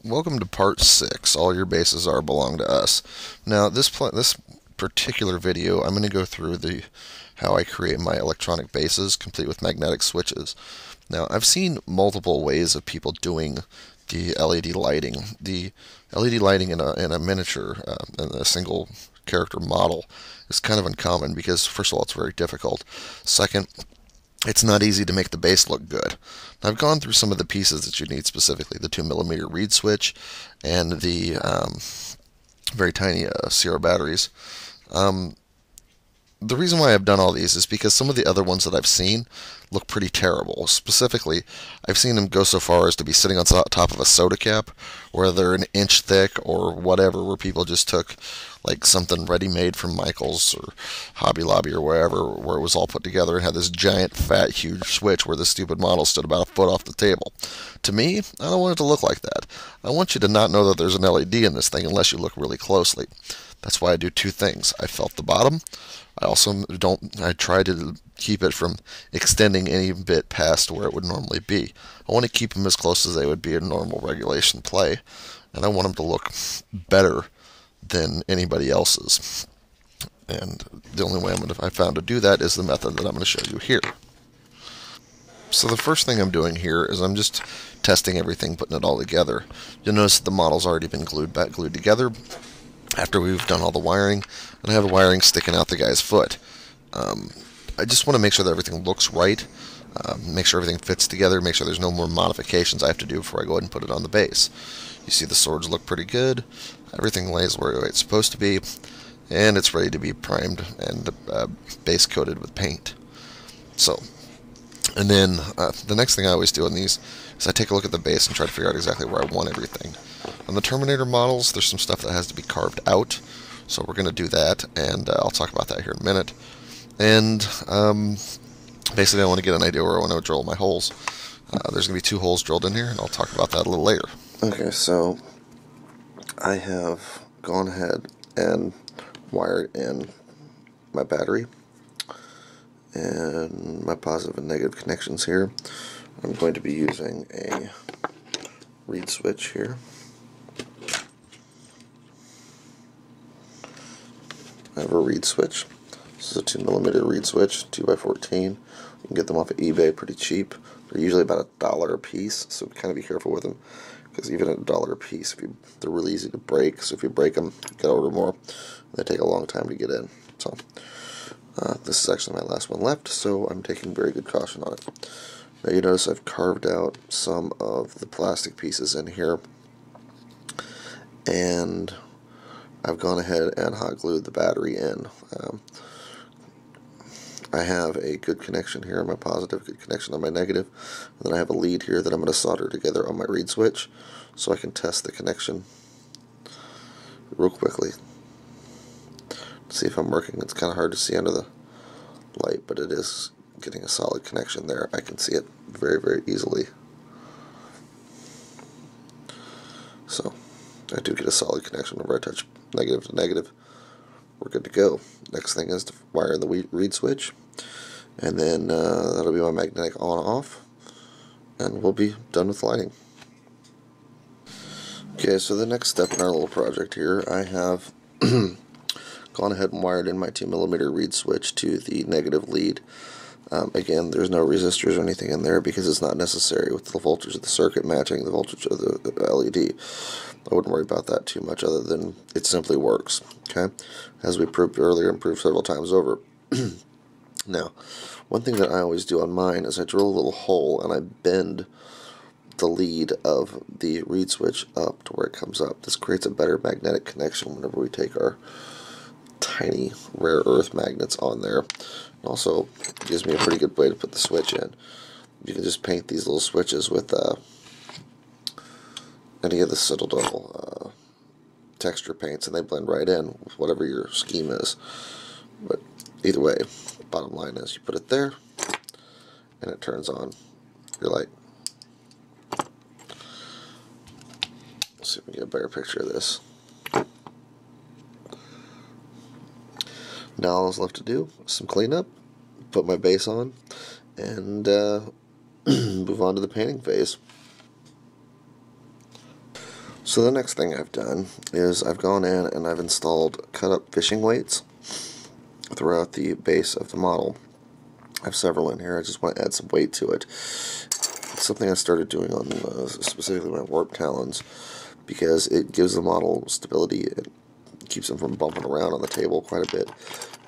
Welcome to part 6. All your bases belong to us. Now, this particular video, I'm going to go through how I create my electronic bases, complete with magnetic switches. Now, I've seen multiple ways of people doing the LED lighting. The LED lighting in a miniature, in a single character model, is kind of uncommon because, first of all, it's very difficult. Second, it's not easy to make the base look good. I've gone through some of the pieces that you need specifically, the 2mm reed switch and the very tiny Sierra batteries. The reason why I've done all these is because some of the other ones that I've seen look pretty terrible. Specifically, I've seen them go so far as to be sitting on top of a soda cap, where they're an inch thick or whatever, where people just took like something ready-made from Michael's or Hobby Lobby or wherever, where it was all put together and had this giant, fat, huge switch where the stupid model stood about a foot off the table. To me, I don't want it to look like that. I want you to not know that there's an LED in this thing unless you look really closely. That's why I do two things. I felt the bottom. I try to keep it from extending any bit past where it would normally be. I want to keep them as close as they would be in normal regulation play, and I want them to look better than anybody else's. And the only way I found to do that is the method that I'm going to show you here. So the first thing I'm doing here is I'm just testing everything, putting it all together. You'll notice that the model's already been glued together after we've done all the wiring, and I have the wiring sticking out the guy's foot. I just want to make sure that everything looks right, make sure everything fits together, make sure there's no more modifications I have to do before I go ahead and put it on the base. You see the swords look pretty good, everything lays where it's supposed to be, and it's ready to be primed and base coated with paint. So, and then the next thing I always do on these is I take a look at the base and try to figure out exactly where I want everything. On the Terminator models, there's some stuff that has to be carved out, so we're going to do that, and I'll talk about that here in a minute. And basically I want to get an idea where I want to drill my holes. There's going to be 2 holes drilled in here, and I'll talk about that a little later. Okay, so I have gone ahead and wired in my battery and my positive and negative connections here. I'm going to be using a reed switch here. I have a reed switch. This is a 2mm reed switch, 2x14. You can get them off of eBay pretty cheap. They're usually about $1 a piece, so kind of be careful with them, because even at $1 a piece, they're really easy to break. So if you break them, you gotta order more. They take a long time to get in. So this is actually my last one left, so I'm taking very good caution on it. Now you notice I've carved out some of the plastic pieces in here, and I've gone ahead and hot glued the battery in. I have a good connection here on my positive, good connection on my negative, and then I have a lead here that I'm going to solder together on my reed switch so I can test the connection real quickly. See if I'm working. It's kind of hard to see under the light, but it is getting a solid connection there. I can see it very, very easily. So I do get a solid connection whenever I touch negative to negative. We're good to go. Next thing is to wire the reed switch, and then that'll be my magnetic on-off, and we'll be done with lighting. Okay, so the next step in our little project here, I have gone ahead and wired in my 2mm reed switch to the negative lead. Again, there's no resistors or anything in there because it's not necessary with the voltage of the circuit matching the voltage of the LED. I wouldn't worry about that too much, other than it simply works. Okay, as we proved earlier and proved several times over. Now, one thing that I always do on mine is I drill a little hole and I bend the lead of the reed switch up to where it comes up. This creates a better magnetic connection whenever we take our tiny rare earth magnets on there. It also gives me a pretty good way to put the switch in. You can just paint these little switches with any of the Citadel texture paints, and they blend right in with whatever your scheme is. But either way, bottom line is you put it there, and it turns on your light. Let's see if we can get a better picture of this. Now all that's left to do is some cleanup, put my base on, and move on to the painting phase. So the next thing I've done is I've gone in and I've installed cut up fishing weights throughout the base of the model. I have several in here. I just want to add some weight to it. It's something I started doing on specifically my warp talons, because it gives the model stability. It keeps them from bumping around on the table quite a bit,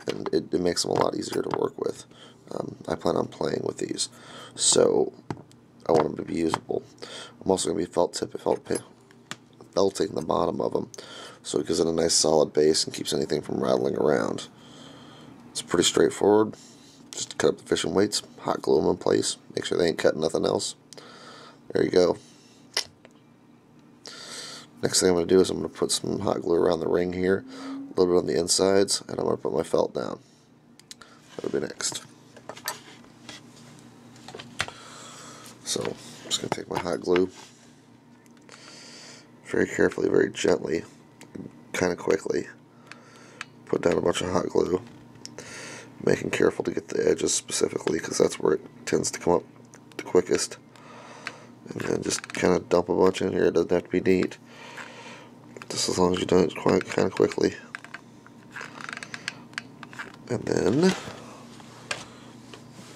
and it makes them a lot easier to work with. I plan on playing with these, so I want them to be usable. I'm also going to be belting the bottom of them, so it gives it a nice solid base and keeps anything from rattling around. It's pretty straightforward. Just cut up the fishing weights, hot glue them in place, make sure they ain't cutting nothing else. There you go. Next thing I'm going to do is I'm going to put some hot glue around the ring here, a little bit on the insides, and I'm going to put my felt down. That'll be next. So I'm just going to take my hot glue, very carefully, very gently, kind of quickly, put down a bunch of hot glue, making careful to get the edges specifically, because that's where it tends to come up the quickest. And then just kind of dump a bunch in here. It doesn't have to be neat, just as long as you've done it kind of quickly. And then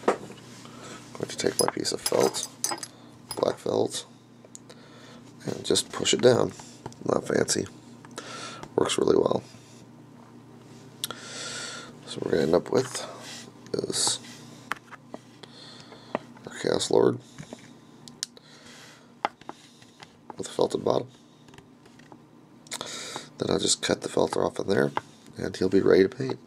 I'm going to take my piece of felt, black felt, and just push it down. Not fancy. Works really well. So what we're going to end up with is our Chaos Lord with a felted bottom. Then I'll just cut the felter off in there, and he'll be ready to paint.